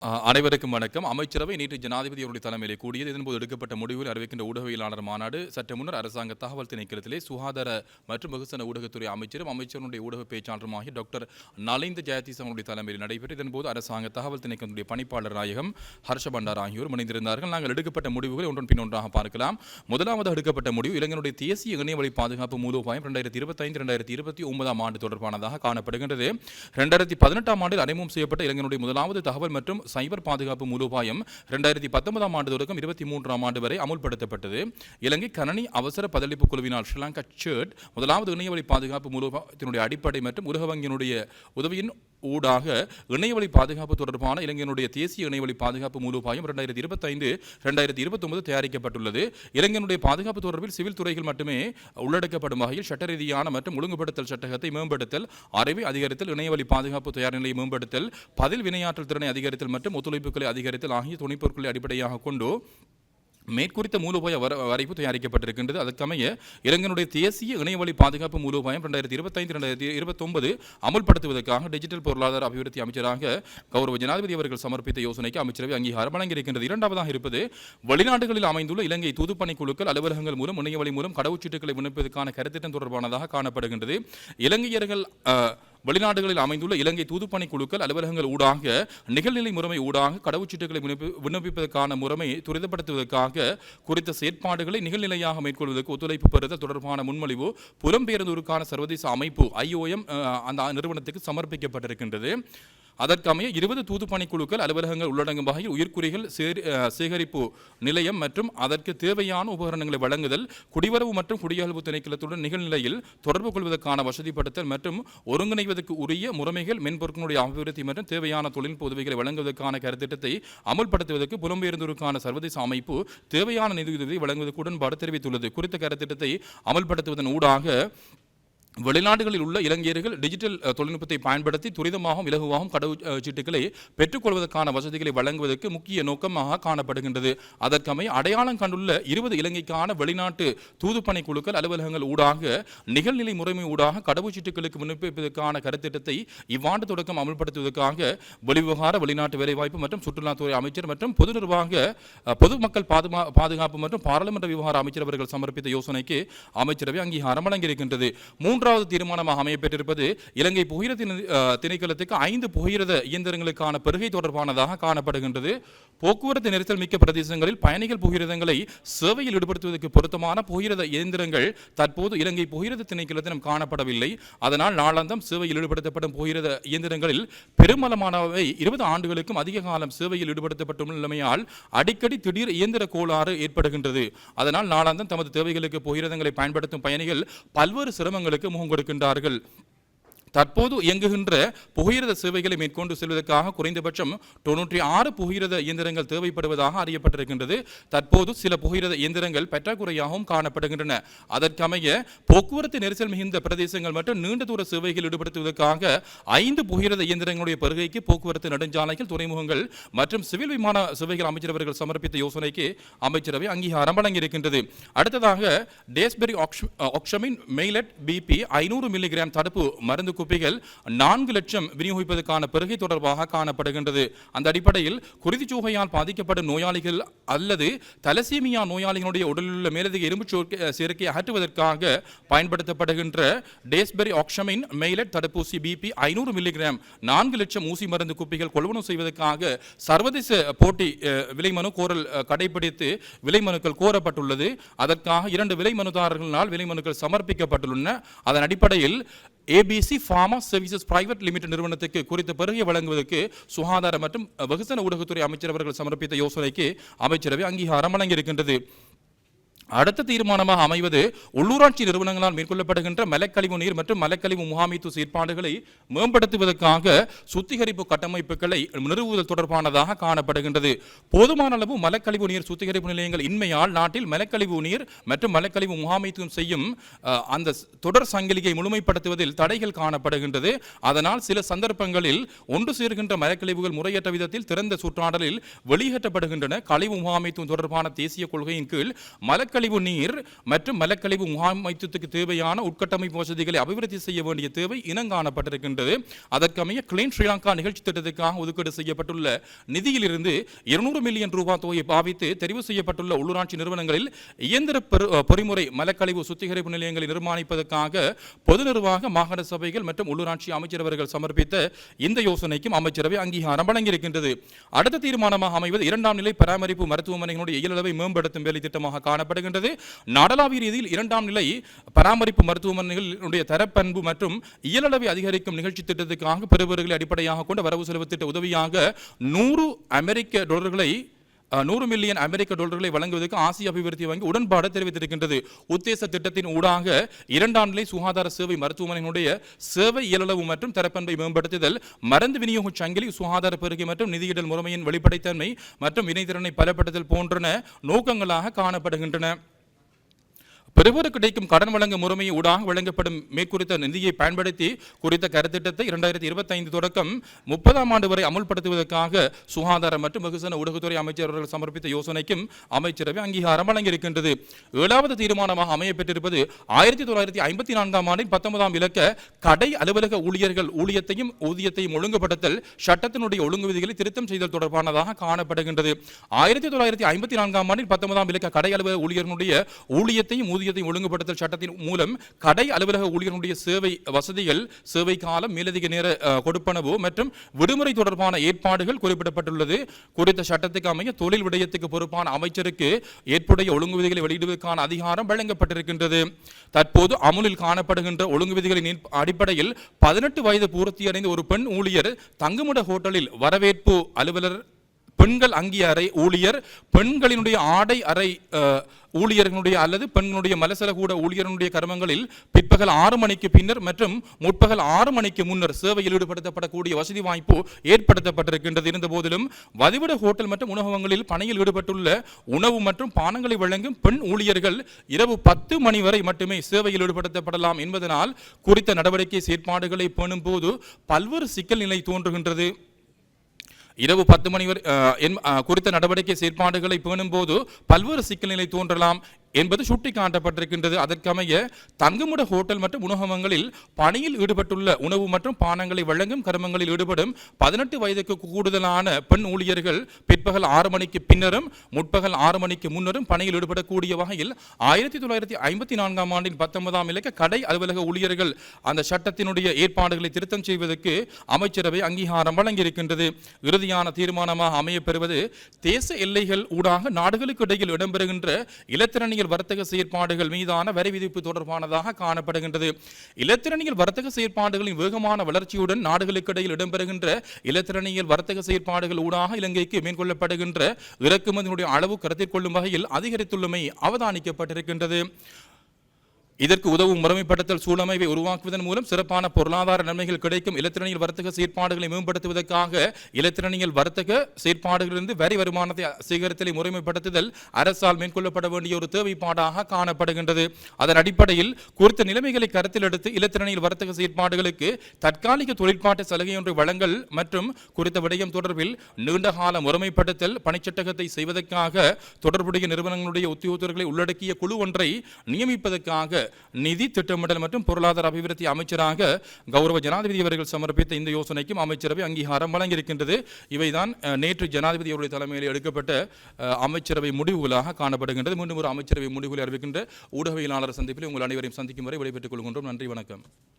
அனைவருக்கும் வணக்கம். அமைச்சரவை நேற்று ஜனாதிபதி அவருடைய தலைமையிலே கூடியது. இதன்போது எடுக்கப்பட்ட முடிவில் அறிவிக்கின்ற ஊடகவியலாளர் மாநாடு சற்று முன்னர் அரசாங்க தகவல் திணைக்களத்திலே சுகாதார மற்றும் வெகுசன ஊடகத்துறை அமைச்சரும் அமைச்சருடைய ஊடக பேச்சாளருமாகிய டாக்டர் நலிந்த ஜெயதீஸ் அவருடைய தலைமையில் நடைபெற்று இதன்போது அரசாங்க தகவல் திணைக்களத்துடைய பணிப்பாளர் நாயகம் ஹர்ஷ பண்டார் ஆகியோர் இணைந்திருந்தார்கள். நாங்கள் எடுக்கப்பட்ட முடிவுகளை ஒன்றன் பின் ஒன்றாக பார்க்கலாம். முதலாவது எடுக்கப்பட்ட முடிவு இலங்கையினுடைய தேசிய இணையவழி பாதுகாப்பு மூலோபாயம் 2025-2029 ஆண்டு தொடர்பானதாக காணப்படுகின்றது. 2018 ஆண்டில் அறிமுகம் செய்யப்பட்ட இலங்கையினுடைய முதலாவது தகவல் மற்றும் சைபர் பாதுகாப்பு மூலோபாயம் 2019 ஆண்டு தொடக்கம் 23 ஆண்டு வரை அமுல்படுத்தப்பட்டது. இலங்கை கணனி அவசர பதிலளிப்பு குழுவினால் ஸ்ரீலங்கா சர்ட் முதலாவது இணையவழி பாதுகாப்பு மூலோபாயத்தினுடைய அடிப்படை மற்றும் உலக வங்கியினுடைய உதவியின் ஊடாக இணையவழி பாதுகாப்பு தொடர்பான இலங்கையினுடைய தேசிய இணையவழி பாதுகாப்பு மூலோபாயம் 2025-2029 தயாரிக்கப்பட்டுள்ளது. இலங்கையினுடைய பாதுகாப்பு தொடர்பில் சிவில் துறைகள் மட்டுமே உள்ளடக்கப்படும் வகையில் சட்ட ரீதியான மற்றும் ஒழுங்குபடுத்தல் சட்டகத்தை மேம்படுத்தல், அறிவை அதிகரித்தல், இணையவழி பாதுகாப்பு தயார் நிலையை மேம்படுத்தல், பதில் வினையாற்றல் திறனை அதிகரித்தல் மற்றும் ஒத்துழைப்புகளை அதிகரித்தல் ஆகிய துணைப்பொருட்களை அடிப்படையாக கொண்டு மேற்குறித்த மூலோபாய வரைவு தயாரிக்கப்பட்டிருக்கின்றது. அதற்கமைய இலங்கையினுடைய தேசிய இணையவழி பாதுகாப்பு மூலோபாயம் 2025-2029 அமுல்படுத்துவதற்காக டிஜிட்டல் பொருளாதார அபிவிருத்தி அமைச்சராக கௌரவ ஜனாதிபதி அவர்கள் சமர்ப்பித்த யோசனைக்கு அமைச்சரவை அங்கீகாரம் வழங்கியிருக்கின்றது. இரண்டாவதாக இருப்பது வெளிநாடுகளில் அமைந்துள்ள இலங்கை தூதுப்பணி குழுக்கள் அலுவலகங்கள் மூலம் இணையவழி மூலம் கடவுச்சீட்டுகளை விண்ணப்பிப்பதற்கான கருத்திட்டம் தொடர்பானதாக காணப்படுகின்றது. இலங்கையர்கள் வெளிநாடுகளில் அமைந்துள்ள இலங்கை தூதுப்பணி குழுக்கள் அலுவலகங்கள் ஊடாக நிகழ்நிலை முறைமை ஊடாக கடவுச்சீட்டுகளை விண்ணப்பிப்பதற்கான முறைமை துரிதப்படுத்துவதற்காக குறித்த செயற்பாடுகளை நிகழ்நிலையாக மேற்கொள்வதற்கு ஒத்துழைப்பு பெறுதல் தொடர்பான முன்மொழிவு புலம்பெயர்ந்தோருக்கான சர்வதேச அமைப்பு IOM அந்த நிறுவனத்துக்கு சமர்ப்பிக்கப்பட்டிருக்கின்றது. அதற்கமைய 20 தூதுப்பணி குழுக்கள் அலுவலகங்கள் உள்ளடங்கும் வகையில் உயிர்க்குறிகள் சேகரிப்பு நிலையம் மற்றும் அதற்கு தேவையான உபகரணங்களை வழங்குதல், குடிவரவு மற்றும் குடியகழ்வு திணைக்களத்துடன் நிகழ்நிலையில் தொடர்பு கொள்வதற்கான வசதிப்படுத்தல் மற்றும் ஒருங்கிணைவதற்கு உரிய முறைமைகள், மென்பொருட்களுடைய அபிவிருத்தி மற்றும் தேவையான தொழில்நுட்ப உதவிகளை வழங்குவதற்கான கருத்திட்டத்தை அமுல்படுத்துவதற்கு புலம்பெயர்ந்தோருக்கான சர்வதேச அமைப்பு தேவையான நிதியுதவி வழங்குவதற்கு உடன்பாடு தெரிவித்துள்ளது. குறித்த கருத்திட்டத்தை அமல்படுத்துவதன் ஊடாக வெளிநாடுகளில் உள்ள இலங்கையர்கள் டிஜிட்டல் தொழில்நுட்பத்தை பயன்படுத்தி துரிதமாகவும் இலகுவாகவும் கடவுச்சீட்டுகளை பெற்றுக்கொள்வதற்கான வசதிகளை வழங்குவதற்கு முக்கிய நோக்கமாக காணப்படுகின்றது. அதற்கமைய அடையாளம் கண்டுள்ள 20 இலங்கைக்கான வெளிநாட்டு தூதுப்பணி குழுக்கள் அலுவலகங்கள் ஊடாக நிகழ்நிலை முறைமை ஊடாக கடவுச்சீட்டுகளுக்கு விண்ணப்பிப்பதற்கான கருத்திட்டத்தை இவ்வாண்டு தொடக்கம் அமல்படுத்துவதற்காக வெளிவிவகார, வெளிநாட்டு வேலைவாய்ப்பு மற்றும் சுற்றுலாத்துறை அமைச்சர் மற்றும் பொது நிர்வாக, பொதுமக்கள் பாதுகாப்பு மற்றும் பாராளுமன்ற விவகார அமைச்சர் அவர்கள் சமர்ப்பித்த யோசனைக்கு அமைச்சரவை அங்கீகாரம் வழங்கியிருக்கின்றது. மூன்றாவது தீர்மானமாக அமையப்பட்டிருப்பது இலங்கை புகையிர திணைக்களத்துக்கு 5 புகையிரத இயந்திரங்களுக்கான பெருகை தொடர்பானதாக காணப்படுகின்றது. போக்குவரத்து நெரிசல் மிக்க பிரதேசங்களில் பயணிகள் புகையிரதங்களை சேவையில் ஈடுபடுத்துவதற்கு பொருத்தமான புகையிரத இயந்திரங்கள் தற்போது இலங்கை புகையிரத திணைக்களத்திடம் காணப்படவில்லை. அதனால் நாளாந்தம் சேவையில் ஈடுபடுத்தப்படும் புகையிரத இயந்திரங்களில் பெருமளமானவை 20 ஆண்டுகளுக்கும் அதிக காலம் சேவையில் ஈடுபடுத்தப்பட்டுள்ளமையால் அடிக்கடி திடீர் இயந்திர கோளாறு ஏற்படுகின்றது. அதனால் நாளாந்தம் தமது தேவைகளுக்கு புகையிரதங்களை பயன்படுத்தும் பயணிகள் பல்வேறு சிரமங்களுக்கு முகம் கொடுக்கின்றார்கள். தற்போது இயங்குகின்ற புகையிரத சேவைகளை மேற்கொண்டு செல்வதற்காக குறைந்தபட்சம் 96 புகையிரத இயந்திரங்கள் தேவைப்படுவதாக அறியப்பட்டிருக்கின்றது. தற்போது சில புகையிரத இயந்திரங்கள் பற்றாக்குறையாகவும் காணப்படுகின்றன. அதற்கமைய போக்குவரத்து நெரிசல் மிகுந்த பிரதேசங்கள் மற்றும் நீண்ட தூர சேவைகள் ஈடுபடுத்துவதற்காக 5 புகையிரத இயந்திரங்களுடைய பெருகைக்கு போக்குவரத்து நெடுஞ்சாலைகள், துறைமுகங்கள் மற்றும் சிவில் விமான சேவைகள் அமைச்சர் அவர்கள் சமர்ப்பித்த யோசனைக்கு அமைச்சரவை அங்கீகாரம் வழங்கியிருக்கின்றது. அடுத்ததாக டேஸ்பெரி ஆக்ஷமின் மெய்லட் BP 500 மில்லிகிராம் தடுப்பு மருந்து குப்பிகள் 4 லட்சம் விநியோகிப்பதற்கான பெருகை தொடர்பாக காணப்படுகின்றது. அந்த அடிப்படையில் குருதிச்சோகையால் பாதிக்கப்படும் நோயாளிகள் அல்லது தலசீமியா நோயாளிகளுடைய உடலில் உள்ள மேலதிக இரும்பு சேர்க்கையை அகற்றுவதற்காக பயன்படுத்தப்படுகின்ற டேஸ்பெரி ஆக்ஷமின் மெய்லட் தடுப்பூசி BP 500 மில்லிகிராம் 4 லட்சம் ஊசி மருந்து குப்பிகள் கொள்வனவு செய்வதற்காக சர்வதேச போட்டி விலைமனு கோரல் கடைபிடித்து விலைமனுக்கள் கோரப்பட்டுள்ளது. அதற்காக 2 விலை மனுதாரர்களால் விலைமனுக்கள் சமர்ப்பிக்கப்பட்டுள்ளன. அதன் அடிப்படையில் ABC Pharma Services Private Limited நிறுவனத்துக்கு குறித்த பெருகை வழங்குவதற்கு சுகாதார மற்றும் வெகுசன ஊடகத்துறை அமைச்சர் அவர்கள் சமர்ப்பித்த யோசனைக்கு அமைச்சரவை அங்கீகாரம் வழங்கியிருக்கின்றது. அடுத்த தீர்மானமாக அமைவது உள்ளூராட்சி நிறுவனங்களால் மேற்கொள்ளப்படுகின்ற மலக்கழிவு நீர் மற்றும் மலக்கழிவு முகாமைத்துவ செயற்பாடுகளை மேம்படுத்துவதற்காக சுத்திகரிப்பு கட்டமைப்புகளை நிறுவுதல் தொடர்பானதாக காணப்படுகின்றது. போதுமான அளவு மலக்கழிவு நீர் சுத்திகரிப்பு நிலையங்கள் இன்மையால் நாட்டில் மலக்கழிவு நீர் மற்றும் மலக்கழிவு முகாமைத்துவம் செய்யும் அந்த தொடர் சங்கிலியை முழுமைப்படுத்துவதில் தடைகள் காணப்படுகின்றது. அதனால் சில சந்தர்ப்பங்களில் ஒன்று சேர்கின்ற மலக்கழிவுகள் முறையற்ற விதத்தில் திறந்த சுற்றாடலில் வெளியேற்றப்படுகின்றன. கழிவு முகாமைத்துவம் தொடர்பான தேசிய கொள்கையின் கீழ் மலக்கழிவு மலக்கழிவு நீர் மற்றும் மலக்கழிவு முகாமைத்துவத்துக்கு தேவையான உட்கட்டமைப்பு வசதிகளை அபிவிருத்தி செய்ய வேண்டிய தேவை இனங்காணப்பட்டிருக்கின்றது. அதற்கமைய கிளீன் ஸ்ரீலங்கா நிகழ்ச்சி திட்டத்துக்காக ஒதுக்கீடு செய்யப்பட்டுள்ள நிதியிலிருந்து 200 மில்லியன் ரூபாய் தொகையை பாவித்து தெரிவு செய்யப்பட்டுள்ள உள்ளூராட்சி நிறுவனங்களில் இயந்திர பொறிமுறை மலக்கழிவு சுத்திகரிப்பு நிலையங்களை நிர்மாணிப்பதற்காக பொது நிர்வாக மாகாண சபைகள் மற்றும் உள்ளூராட்சி அமைச்சரவர்கள் சமர்ப்பித்த இந்த யோசனைக்கும் அமைச்சரவை அங்கீகாரம் வழங்கியிருக்கின்றது. அடுத்த தீர்மானமாக அமைவது 2ஆம் நிலை பராமரிப்பு மருத்துவமனைகளுடைய இயலளவை மேம்படுத்தும் வேலை திட்டமாக காணப்படுகின்றது. நாடளாவிய ரீதியில் 2ஆம் நிலை பராமரிப்பு மருத்துவமனைகளுடைய தரப்பண்பு மற்றும் இயலளவை அதிகரிக்கும் நிகழ்ச்சி திட்டத்துக்காக பெறுபவர்களை அடிப்படையாக கொண்ட வரவு செலவு திட்ட உதவியாக $100 மில்லியன் அமெரிக்க டாலர்களை வழங்குவதற்கு ஆசிய அபிவிருத்தி வங்கி உடன்பாடு தெரிவித்திருக்கின்றது. உத்தேச திட்டத்தின் ஊடாக 2ஆம் நிலை சுகாதார சேவை மருத்துவமனையினுடைய சேவை இயலளவு மற்றும் தரப்பண்பை மேம்படுத்துதல், மருந்து விநியோக சங்கிலி, சுகாதார பெருகை மற்றும் நிதியிடல் முறைமையின் வெளிப்படைத்தன்மை மற்றும் வினைத்திறனை பலப்படுத்தல் போன்றன நோக்கங்களாக காணப்படுகின்றன. பெறுவோருக்கு கிடைக்கும் கடன் வழங்க முறைமையை ஊடாக வழங்கப்படும் மேற்குறித்த நிதியை பயன்படுத்தி குறித்த கருத்திட்டத்தை 2025 தொடக்கம் 30ஆம் ஆண்டு வரை அமுல்படுத்துவதற்காக சுகாதார மற்றும் வெகுஜன ஊடகத்துறை அமைச்சர் அவர்கள் சமர்ப்பித்த யோசனைக்கும் அமைச்சரவை அங்கீகாரம் வழங்கியிருக்கின்றது. 7வது தீர்மானமாக அமையப்பெற்றிருப்பது 1954ஆம் ஆண்டின் 19ஆம் இலக்க கடை அலுவலக ஊழியர்கள் ஊழியத்தையும் ஊதியத்தையும் ஒழுங்குபடுத்தல் சட்டத்தினுடைய ஒழுங்கு விதிகளை திருத்தம் செய்தல் தொடர்பானதாக காணப்படுகின்றது. 1954ஆம் ஆண்டின் 19ஆம் இலக்க கடை அலுவலக ஊழியர்களுடைய ஊழியத்தையும் ஊதியத்தையும் ஒழுங்குபடுத்தல் சட்டத்தின் மூலம் கடை அலுவலக ஊழியர்களுடைய சேவை வசதிகள், சேவை காலம், மேலதிக நேர கொடுப்பனவு மற்றும் விடுமுறை தொடர்பான ஏற்பாடுகள் குறிப்பிடப்பட்டுள்ளது. குறித்த சட்டத்துக்கு அமைய தொழில் விடயத்துக்கு பொறுப்பான அமைச்சருக்கு ஏற்புடைய ஒழுங்கு விதிகளை வெளியிடுவதற்கான அதிகாரம் வழங்கப்பட்டிருக்கின்றது. தற்போது அமுலில் காணப்படுகின்ற ஒழுங்கு விதிகளின் அடிப்படையில் 18 வயது பூர்த்தியடைந்த ஒரு பெண் ஊழியர் தங்குமிட ஹோட்டலில் வரவேற்பு அலுவலர், பெண்கள் அங்கி அறை ஊழியர், பெண்களினுடைய ஆடை அறை ஊழியர்களுடைய அல்லது பெண்களுடைய மலசல கூட ஊழியர்களுடைய கர்மங்களில் பிற்பகல் 6 மணிக்கு பின்னர் மற்றும் முற்பகல் 6 மணிக்கு முன்னர் சேவையில் ஈடுபடுத்தப்படக்கூடிய வசதி வாய்ப்பு ஏற்படுத்தப்பட்டிருக்கின்றது. இருந்த போதிலும் வதிவிட ஹோட்டல் மற்றும் உணவகங்களில் பணியில் ஈடுபட்டுள்ள உணவு மற்றும் பானங்களை வழங்கும் பெண் ஊழியர்கள் இரவு 10 மணி வரை மட்டுமே சேவையில் ஈடுபடுத்தப்படலாம் என்பதனால் குறித்த நடவடிக்கை செயற்பாடுகளை பேணும் போது பல்வேறு சிக்கல் நிலை தோன்றுகின்றது. இரவு 10 மணி வரை குறித்த நடவடிக்கை செயற்பாடுகளை பேணும் போது பல்வேறு சிக்கல் நிலை தோன்றலாம் என்பது சுட்டிக்காட்டப்பட்டிருக்கின்றது. அதற்கமைய தங்குமிட ஹோட்டல் மற்றும் உணவகங்களில் பணியில் ஈடுபட்டுள்ள உணவு மற்றும் பானங்களை வழங்கும் கர்மங்களில் ஈடுபடும் 18 வயதுக்கு கூடுதலான பெண் ஊழியர்கள் பிற்பகல் 6 மணிக்கு பின்னரும் முற்பகல் 6 மணிக்கு முன்னரும் பணியில் ஈடுபடக்கூடிய வகையில் 1954ஆம் ஆண்டின் 19ஆம் இலக்க கடை அலுவலக ஊழியர்கள் அந்த சட்டத்தினுடைய ஏற்பாடுகளை திருத்தம் செய்வதற்கு அமைச்சரவை அங்கீகாரம் வழங்கியிருக்கின்றது. இறுதியான தீர்மானமாக அமையப்பெறுவது தேச எல்லைகள் ஊடாக நாடுகளுக்கு இடையில் இடம்பெறுகின்ற இலத்திரனியல் வர்த்தக செயற்பாடுகள் மீதான வரி விதிப்பு தொடர்பானதாக காணப்படுகின்றது. இலத்திரனியல் வர்த்தக செயற்பாடுகளின் வேகமான வளர்ச்சியுடன் நாடுகளுக்கு இடையில் இடம்பெறுகின்ற இலத்திரனியல் வர்த்தக செயற்பாடுகள் ஊடாக இலங்கைக்கு மேற்கொள்ளப்படுகின்ற இறக்குமதியினுடைய அளவு கருத்தில் கொள்ளும் வகையில் அதிகரித்துள்ளமை அவதானிக்கப்பட்டிருக்கின்றது. இதற்கு உதவும் முறைமைப்படுத்தல் சூழமைவை உருவாக்குவதன் மூலம் சிறப்பான பொருளாதார நன்மைகள் கிடைக்கும். இலத்திரனியல் வர்த்தக செயற்பாடுகளை மேம்படுத்துவதற்காக இலத்திரனியல் வர்த்தக செயற்பாடுகளிலிருந்து வரி வருமானத்தை சேகரித்தலை முறைமைப்படுத்துதல் அரசால் மேற்கொள்ளப்பட வேண்டிய ஒரு தேவைப்பாடாக காணப்படுகின்றது. அதன் அடிப்படையில் குறித்த நிலைமைகளை கருத்தில் எடுத்து இலத்திரனியல் வர்த்தக செயற்பாடுகளுக்கு தற்காலிக தொழிற்பாட்டு சலுகை ஒன்று வழங்கல் மற்றும் குறித்த விடயம் தொடர்பில் நீண்டகால முறைமைப்படுத்தல் பணிச்சட்டகத்தை செய்வதற்காக தொடர்புடைய நிறுவனங்களுடைய உத்தியோகத்தர்களை உள்ளடக்கிய குழு ஒன்றை நியமிப்பதற்காக நிதி திட்டமிடல் மற்றும் பொருளாதார அபிவிருத்தி அமைச்சராக கௌரவ ஜனாதிபதி அவர்கள் சமர்ப்பித்த இந்த யோசனைக்கும் அமைச்சரவை அங்கீகாரம் வழங்கியிருக்கின்றது. இவைதான் நேற்று ஜனாதிபதி அவருடைய தலைமையில் எடுக்கப்பட்ட அமைச்சரவை முடிவுகளாக காணப்படுகின்றது. மீண்டும் ஒரு அமைச்சரவை முடிவுகளை அறிவிக்கின்ற ஊடகவியலாளர் சந்திப்பில் உங்கள் அனைவரையும் சந்திக்கும் வரை விடைபெற்றுக் கொள்கின்றோம். நன்றி, வணக்கம்.